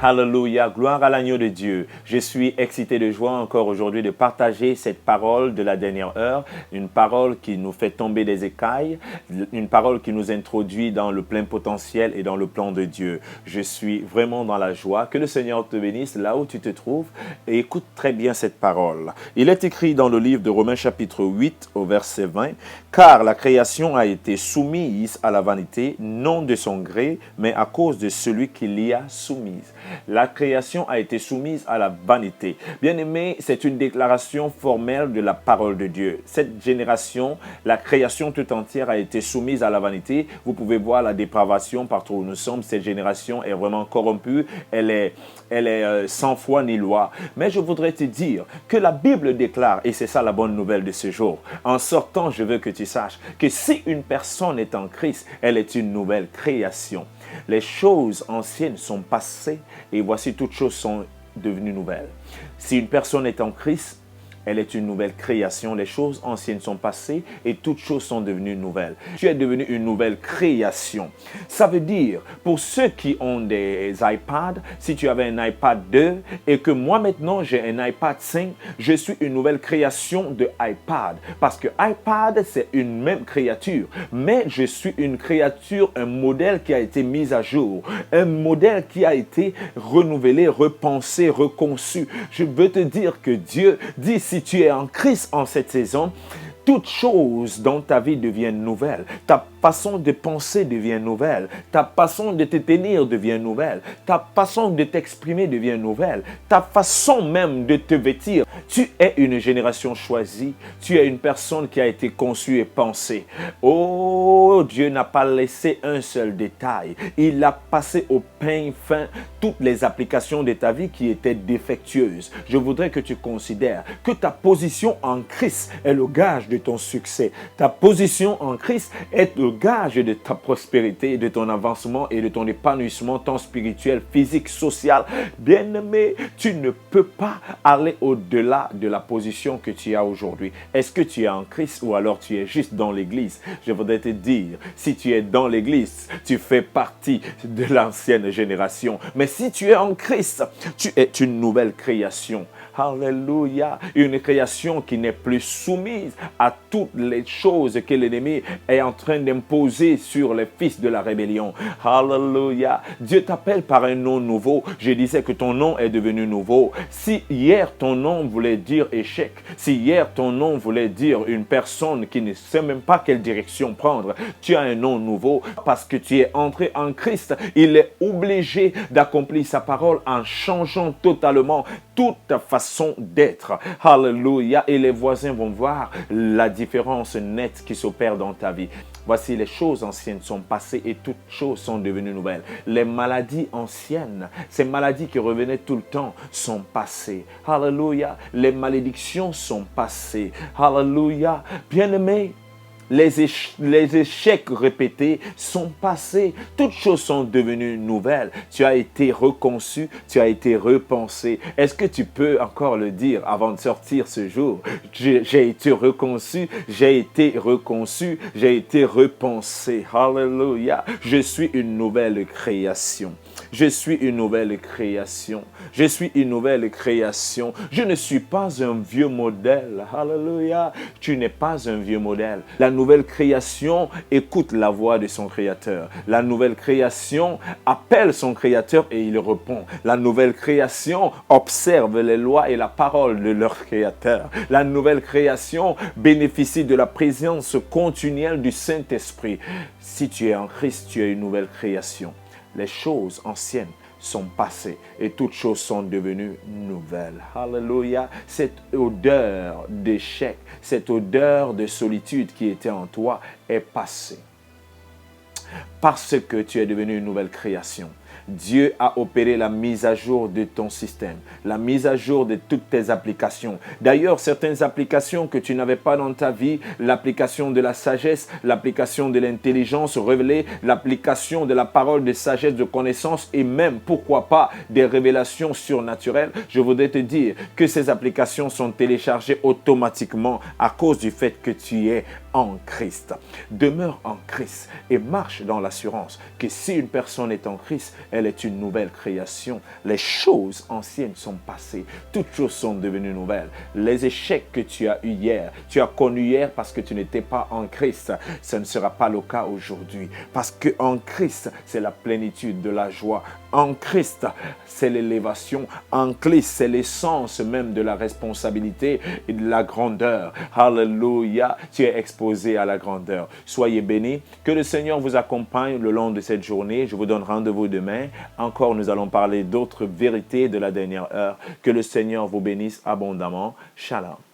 Alléluia, gloire à l'agneau de Dieu. Je suis excité de joie encore aujourd'hui de partager cette parole de la dernière heure, une parole qui nous fait tomber des écailles, une parole qui nous introduit dans le plein potentiel et dans le plan de Dieu. Je suis vraiment dans la joie. Que le Seigneur te bénisse là où tu te trouves et écoute très bien cette parole. Il est écrit dans le livre de Romains chapitre 8 au verset 20, « Car la création a été soumise à la vanité, non de son gré, mais à cause de celui qui l'y a soumise. » La création a été soumise à la vanité. Bien-aimé, c'est une déclaration formelle de la parole de Dieu. Cette génération, la création tout entière a été soumise à la vanité. Vous pouvez voir la dépravation partout où nous sommes. Cette génération est vraiment corrompue. Elle est sans foi ni loi. Mais je voudrais te dire que la Bible déclare, et c'est ça la bonne nouvelle de ce jour, en sortant, je veux que tu saches que si une personne est en Christ, elle est une nouvelle création. Les choses anciennes sont passées et voici toutes choses sont devenues nouvelles. Si une personne est en Christ, elle est une nouvelle création. Les choses anciennes sont passées et toutes choses sont devenues nouvelles. Tu es devenu une nouvelle création. Ça veut dire, pour ceux qui ont des iPads, si tu avais un iPad 2 et que moi maintenant j'ai un iPad 5, je suis une nouvelle création de iPad. Parce que iPad, c'est une même créature. Mais je suis une créature, un modèle qui a été mis à jour. Un modèle qui a été renouvelé, repensé, reconçu. Je veux te dire que Dieu dit, si tu es en Christ en cette saison, toutes choses dans ta vie deviennent nouvelles. Ta façon de penser devient nouvelle. Ta façon de te tenir devient nouvelle. Ta façon de t'exprimer devient nouvelle. Ta façon même de te vêtir. Tu es une génération choisie. Tu es une personne qui a été conçue et pensée. Oh, Dieu n'a pas laissé un seul détail. Il a passé au peigne fin toutes les applications de ta vie qui étaient défectueuses. Je voudrais que tu considères que ta position en Christ est le gage de ton succès. Ta position en Christ est le gage de ta prospérité, de ton avancement et de ton épanouissement, tant spirituel, physique, social. Bien-aimé, tu ne peux pas aller au-delà de la position que tu as aujourd'hui. Est-ce que tu es en Christ ou alors tu es juste dans l'église? Je voudrais te dire, si tu es dans l'église, tu fais partie de l'ancienne génération. Mais si tu es en Christ, tu es une nouvelle création. Alléluia, une création qui n'est plus soumise à toutes les choses que l'ennemi est en train d'imposer sur les fils de la rébellion. Alléluia, Dieu t'appelle par un nom nouveau. Je disais que ton nom est devenu nouveau. Si hier ton nom voulait dire échec, si hier ton nom voulait dire une personne qui ne sait même pas quelle direction prendre, tu as un nom nouveau parce que tu es entré en Christ. Il est obligé d'accomplir sa parole en changeant totalement toute ta façon d'être. Alléluia. Et les voisins vont voir la différence nette qui s'opère dans ta vie. Voici, les choses anciennes sont passées et toutes choses sont devenues nouvelles. Les maladies anciennes, ces maladies qui revenaient tout le temps, sont passées. Alléluia. Les malédictions sont passées. Alléluia. Bien-aimés, les échecs répétés sont passés. Toutes choses sont devenues nouvelles. Tu as été reconçu, tu as été repensé. Est-ce que tu peux encore le dire avant de sortir ce jour? J'ai été reconçu, j'ai été reconçu, j'ai été repensé. Alléluia. Je suis une nouvelle création. Je suis une nouvelle création. Je suis une nouvelle création. Je ne suis pas un vieux modèle. Alléluia. Tu n'es pas un vieux modèle. La nouvelle création écoute la voix de son créateur. La nouvelle création appelle son créateur et il répond. La nouvelle création observe les lois et la parole de leur créateur. La nouvelle création bénéficie de la présence continuelle du Saint-Esprit. Si tu es en Christ, tu es une nouvelle création. Les choses anciennes sont passées et toutes choses sont devenues nouvelles. Alléluia. Cette odeur d'échec, cette odeur de solitude qui était en toi est passée. Parce que tu es devenu une nouvelle création. Dieu a opéré la mise à jour de ton système, la mise à jour de toutes tes applications. D'ailleurs, certaines applications que tu n'avais pas dans ta vie, l'application de la sagesse, l'application de l'intelligence révélée, l'application de la parole de sagesse, de connaissance et même, pourquoi pas, des révélations surnaturelles, je voudrais te dire que ces applications sont téléchargées automatiquement à cause du fait que tu es en Christ. Demeure en Christ et marche dans l'assurance que si une personne est en Christ, elle est une nouvelle création. Les choses anciennes sont passées. Toutes choses sont devenues nouvelles. Les échecs que tu as eus hier, tu as connu hier parce que tu n'étais pas en Christ. Ce ne sera pas le cas aujourd'hui. Parce qu'en Christ, c'est la plénitude de la joie. En Christ, c'est l'élévation. En Christ, c'est l'essence même de la responsabilité et de la grandeur. Alléluia. Tu es exposé à la grandeur. Soyez bénis. Que le Seigneur vous accompagne le long de cette journée. Je vous donne rendez-vous demain. Encore, nous allons parler d'autres vérités de la dernière heure. Que le Seigneur vous bénisse abondamment. Shalom.